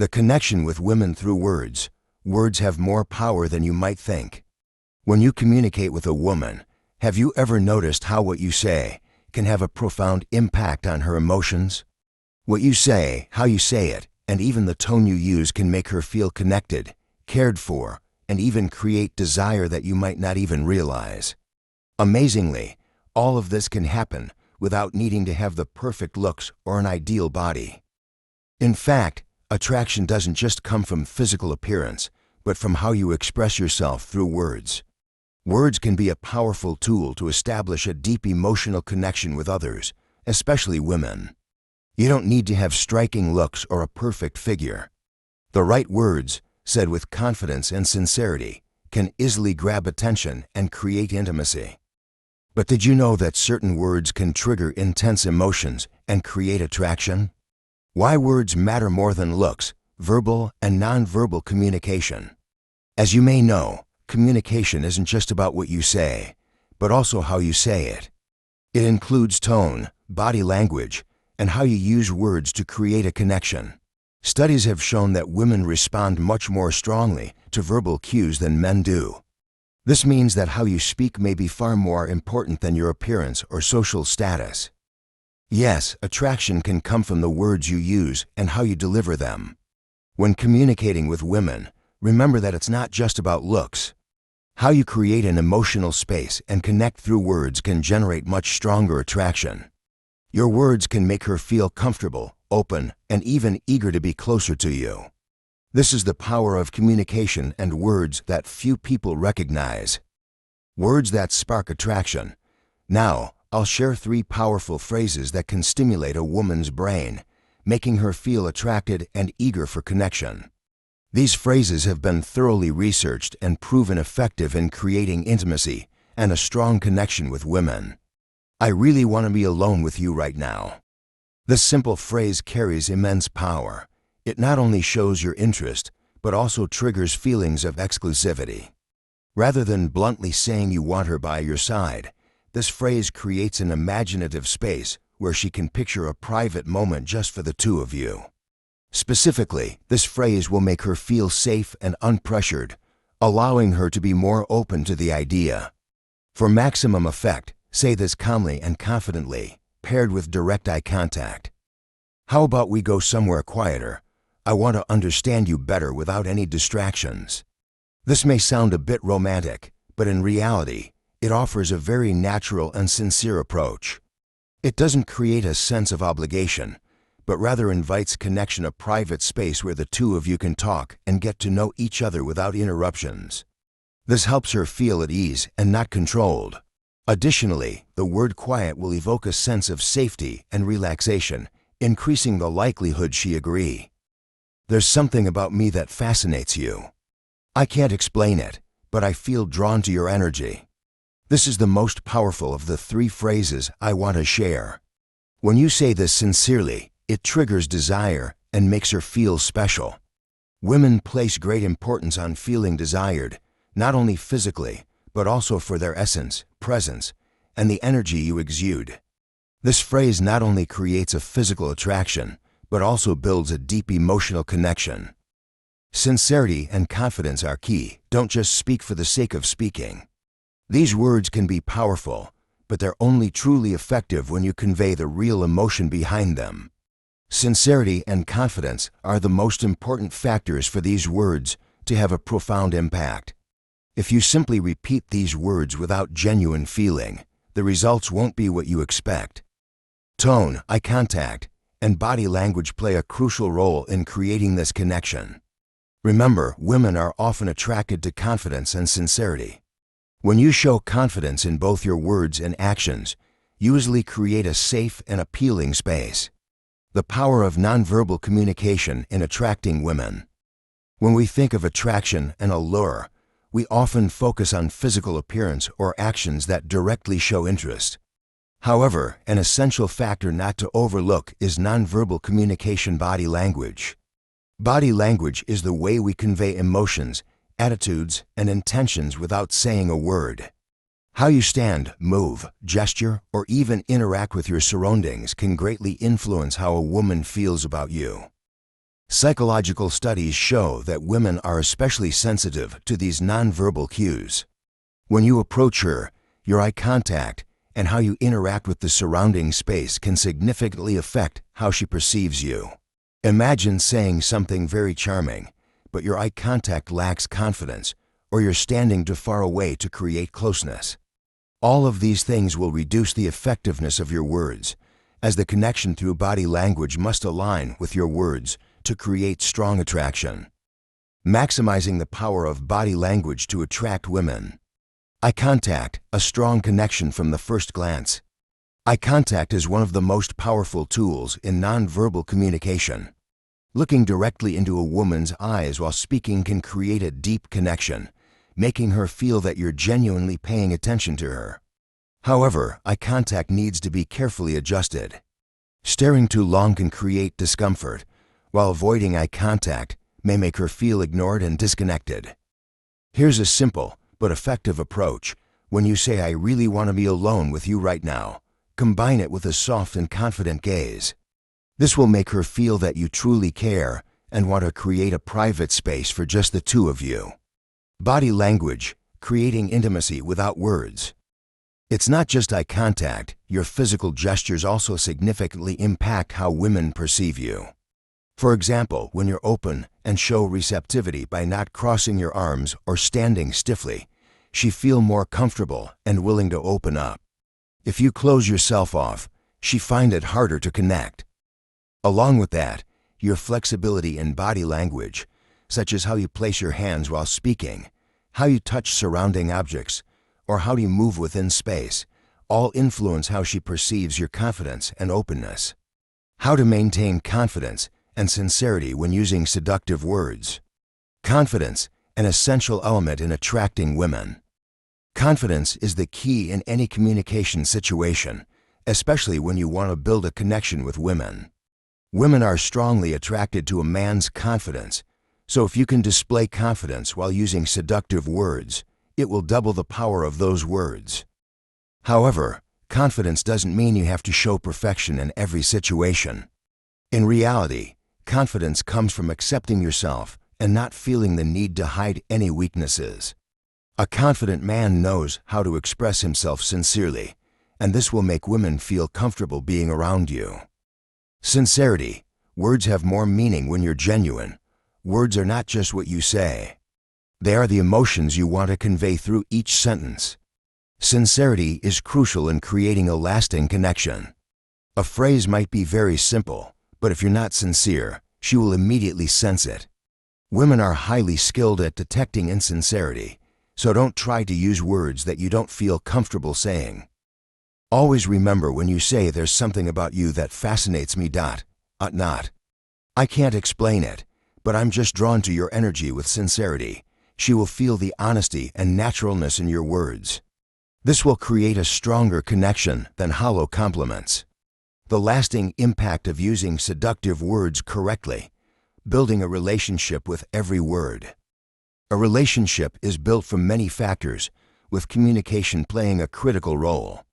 The connection with women through words. Words have more power than you might think. When you communicate with a woman, have you ever noticed how what you say can have a profound impact on her emotions? What you say, how you say it, and even the tone you use can make her feel connected, cared for, and even create desire that you might not even realize. Amazingly, all of this can happen without needing to have the perfect looks or an ideal body. In fact, attraction doesn't just come from physical appearance, but from how you express yourself through words. Words can be a powerful tool to establish a deep emotional connection with others, especially women. You don't need to have striking looks or a perfect figure. The right words, said with confidence and sincerity, can easily grab attention and create intimacy. But did you know that certain words can trigger intense emotions and create attraction? Why words matter more than looks, verbal and nonverbal communication. As you may know, communication isn't just about what you say, but also how you say it. It includes tone, body language, and how you use words to create a connection. Studies have shown that women respond much more strongly to verbal cues than men do. This means that how you speak may be far more important than your appearance or social status. Yes, attraction can come from the words you use and how you deliver them. When communicating with women, remember that it's not just about looks. How you create an emotional space and connect through words can generate much stronger attraction. Your words can make her feel comfortable, open, and even eager to be closer to you. This is the power of communication and words that few people recognize. Words that spark attraction. Now, I'll share 3 powerful phrases that can stimulate a woman's brain, making her feel attracted and eager for connection. These phrases have been thoroughly researched and proven effective in creating intimacy and a strong connection with women. I really want to be alone with you right now. This simple phrase carries immense power. It not only shows your interest, but also triggers feelings of exclusivity. Rather than bluntly saying you want her by your side, this phrase creates an imaginative space where she can picture a private moment just for the two of you. Specifically, this phrase will make her feel safe and unpressured, allowing her to be more open to the idea. For maximum effect, say this calmly and confidently, paired with direct eye contact. How about we go somewhere quieter? I want to understand you better without any distractions. This may sound a bit romantic, but in reality, it offers a very natural and sincere approach. It doesn't create a sense of obligation, but rather invites connection, a private space where the two of you can talk and get to know each other without interruptions. This helps her feel at ease and not controlled. Additionally, the word quiet will evoke a sense of safety and relaxation, increasing the likelihood she agree. There's something about me that fascinates you. I can't explain it, but I feel drawn to your energy. This is the most powerful of the 3 phrases I want to share. When you say this sincerely, it triggers desire and makes her feel special. Women place great importance on feeling desired, not only physically, but also for their essence, presence, and the energy you exude. This phrase not only creates a physical attraction, but also builds a deep emotional connection. Sincerity and confidence are key. Don't just speak for the sake of speaking. These words can be powerful, but they're only truly effective when you convey the real emotion behind them. Sincerity and confidence are the most important factors for these words to have a profound impact. If you simply repeat these words without genuine feeling, the results won't be what you expect. Tone, eye contact, and body language play a crucial role in creating this connection. Remember, women are often attracted to confidence and sincerity. When you show confidence in both your words and actions, you usually create a safe and appealing space. The power of nonverbal communication in attracting women. When we think of attraction and allure, we often focus on physical appearance or actions that directly show interest. However, an essential factor not to overlook is nonverbal communication, body language. Body language is the way we convey emotions, attitudes, and intentions without saying a word. How you stand, move, gesture, or even interact with your surroundings can greatly influence how a woman feels about you. Psychological studies show that women are especially sensitive to these nonverbal cues. When you approach her, your eye contact and how you interact with the surrounding space can significantly affect how she perceives you. Imagine saying something very charming, but your eye contact lacks confidence, or you're standing too far away to create closeness. All of these things will reduce the effectiveness of your words, as the connection through body language must align with your words to create strong attraction. Maximizing the power of body language to attract women. Eye contact, a strong connection from the first glance. Eye contact is one of the most powerful tools in nonverbal communication. Looking directly into a woman's eyes while speaking can create a deep connection, making her feel that you're genuinely paying attention to her. However, eye contact needs to be carefully adjusted. Staring too long can create discomfort, while avoiding eye contact may make her feel ignored and disconnected. Here's a simple but effective approach. When you say, "I really want to be alone with you right now," combine it with a soft and confident gaze. This will make her feel that you truly care and want to create a private space for just the two of you. Body language, creating intimacy without words. It's not just eye contact, your physical gestures also significantly impact how women perceive you. For example, when you're open and show receptivity by not crossing your arms or standing stiffly, she feels more comfortable and willing to open up. If you close yourself off, she finds it harder to connect. Along with that, your flexibility in body language, such as how you place your hands while speaking, how you touch surrounding objects, or how you move within space, all influence how she perceives your confidence and openness. How to maintain confidence and sincerity when using seductive words. Confidence, an essential element in attracting women. Confidence is the key in any communication situation, especially when you want to build a connection with women. Women are strongly attracted to a man's confidence, so if you can display confidence while using seductive words, it will double the power of those words. However, confidence doesn't mean you have to show perfection in every situation. In reality, confidence comes from accepting yourself and not feeling the need to hide any weaknesses. A confident man knows how to express himself sincerely, and this will make women feel comfortable being around you. Sincerity. Words have more meaning when you're genuine. Words are not just what you say. They are the emotions you want to convey through each sentence. Sincerity is crucial in creating a lasting connection. A phrase might be very simple, but if you're not sincere, she will immediately sense it. Women are highly skilled at detecting insincerity, so don't try to use words that you don't feel comfortable saying. Always remember when you say there's something about you that fascinates me. Not. I can't explain it, but I'm just drawn to your energy with sincerity. She will feel the honesty and naturalness in your words. This will create a stronger connection than hollow compliments. The lasting impact of using seductive words correctly. Building a relationship with every word. A relationship is built from many factors, with communication playing a critical role.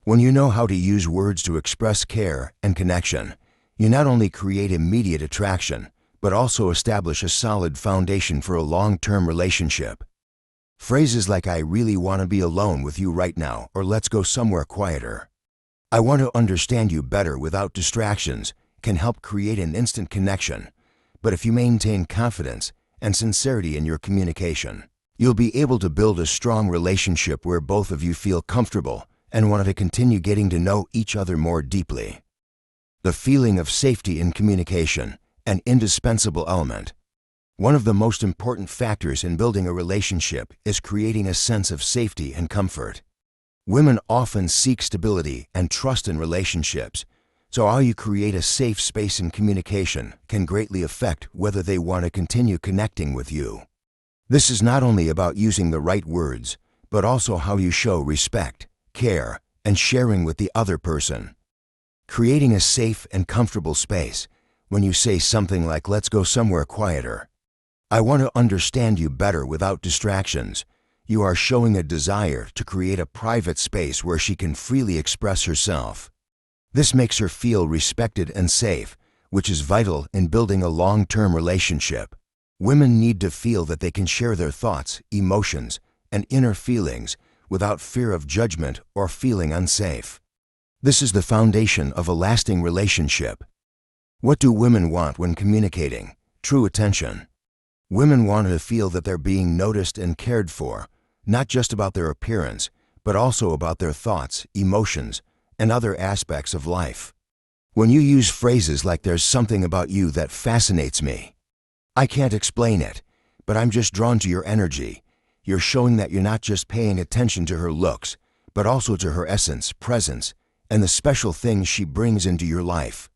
When you know how to use words to express care and connection, you not only create immediate attraction, but also establish a solid foundation for a long-term relationship. Phrases like, "I really want to be alone with you right now," or "let's go somewhere quieter." "I want to understand you better without distractions," can help create an instant connection. But if you maintain confidence and sincerity in your communication, you'll be able to build a strong relationship where both of you feel comfortable and want to continue getting to know each other more deeply. The feeling of safety in communication, an indispensable element. One of the most important factors in building a relationship is creating a sense of safety and comfort. Women often seek stability and trust in relationships, so how you create a safe space in communication can greatly affect whether they want to continue connecting with you. This is not only about using the right words, but also how you show respect, care, and sharing with the other person. Creating a safe and comfortable space. When you say something like, "Let's go somewhere quieter," "I want to understand you better without distractions," you are showing a desire to create a private space where she can freely express herself. This makes her feel respected and safe, which is vital in building a long-term relationship. Women need to feel that they can share their thoughts, emotions, and inner feelings without fear of judgment or feeling unsafe. This is the foundation of a lasting relationship. What do women want when communicating? True attention. Women want to feel that they're being noticed and cared for, not just about their appearance, but also about their thoughts, emotions, and other aspects of life. When you use phrases like "there's something about you that fascinates me," "I can't explain it, but I'm just drawn to your energy," you're showing that you're not just paying attention to her looks, but also to her essence, presence, and the special things she brings into your life.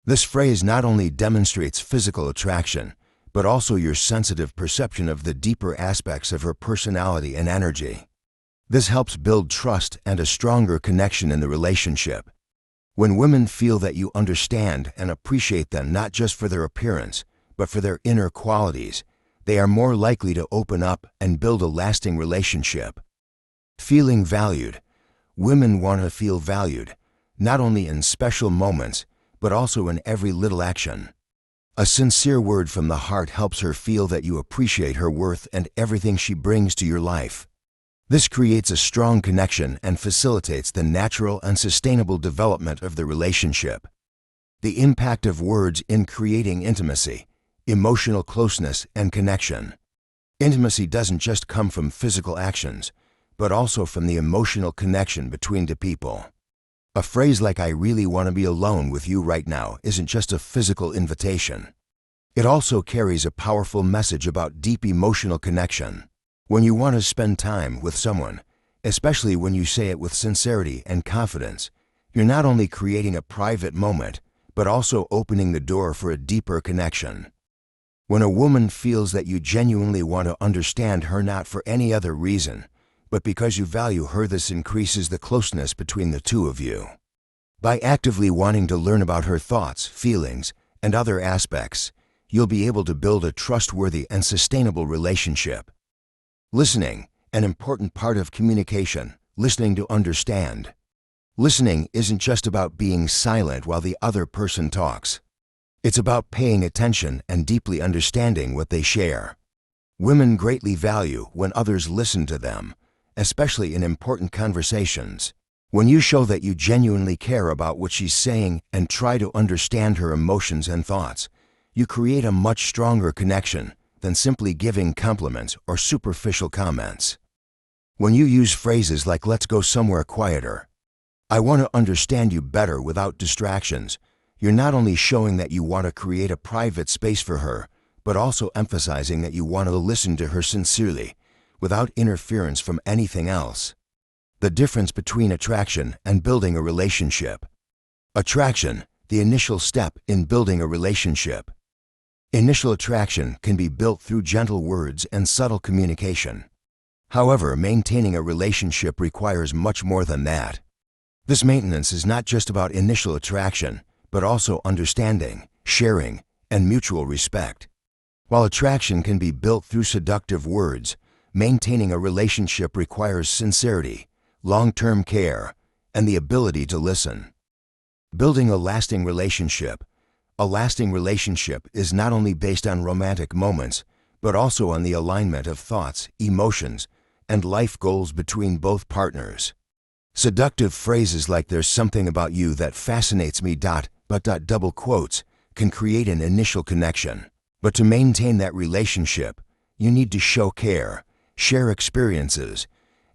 This phrase not only demonstrates physical attraction, but also your sensitive perception of the deeper aspects of her personality and energy. This helps build trust and a stronger connection in the relationship. When women feel that you understand and appreciate them not just for their appearance, but for their inner qualities, they are more likely to open up and build a lasting relationship. Feeling valued. Women want to feel valued, not only in special moments, but also in every little action. A sincere word from the heart helps her feel that you appreciate her worth and everything she brings to your life. This creates a strong connection and facilitates the natural and sustainable development of the relationship. The impact of words in creating intimacy, emotional closeness, and connection. Intimacy doesn't just come from physical actions, but also from the emotional connection between the people. A phrase like "I really want to be alone with you right now" isn't just a physical invitation. It also carries a powerful message about deep emotional connection. When you want to spend time with someone, especially when you say it with sincerity and confidence, you're not only creating a private moment, but also opening the door for a deeper connection. When a woman feels that you genuinely want to understand her not for any other reason, but because you value her, this increases the closeness between the two of you. By actively wanting to learn about her thoughts, feelings, and other aspects, you'll be able to build a trustworthy and sustainable relationship. Listening, an important part of communication, listening to understand. Listening isn't just about being silent while the other person talks. It's about paying attention and deeply understanding what they share. Women greatly value when others listen to them, especially in important conversations. When you show that you genuinely care about what she's saying and try to understand her emotions and thoughts, you create a much stronger connection than simply giving compliments or superficial comments. When you use phrases like "let's go somewhere quieter," "I want to understand you better without distractions," you're not only showing that you want to create a private space for her, but also emphasizing that you want to listen to her sincerely, without interference from anything else. The difference between attraction and building a relationship. Attraction, the initial step in building a relationship. Initial attraction can be built through gentle words and subtle communication. However, maintaining a relationship requires much more than that. This maintenance is not just about initial attraction, but also understanding, sharing, and mutual respect. While attraction can be built through seductive words, maintaining a relationship requires sincerity, long-term care, and the ability to listen. Building a lasting relationship. A lasting relationship is not only based on romantic moments, but also on the alignment of thoughts, emotions, and life goals between both partners. Seductive phrases like "there's something about you that fascinates me," double quotes, can create an initial connection. But to maintain that relationship, you need to show care, share experiences,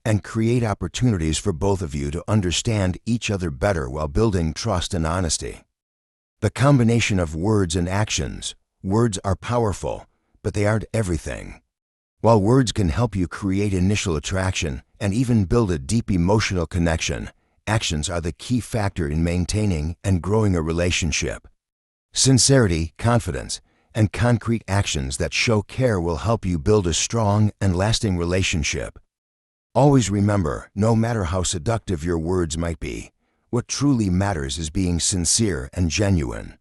and create opportunities for both of you to understand each other better while building trust and honesty. The combination of words and actions. Words are powerful, but they aren't everything. While words can help you create initial attraction and even build a deep emotional connection, actions are the key factor in maintaining and growing a relationship. Sincerity, confidence, and concrete actions that show care will help you build a strong and lasting relationship. Always remember, no matter how seductive your words might be, what truly matters is being sincere and genuine.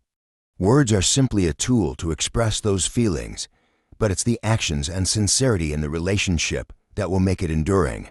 Words are simply a tool to express those feelings, but it's the actions and sincerity in the relationship that will make it enduring.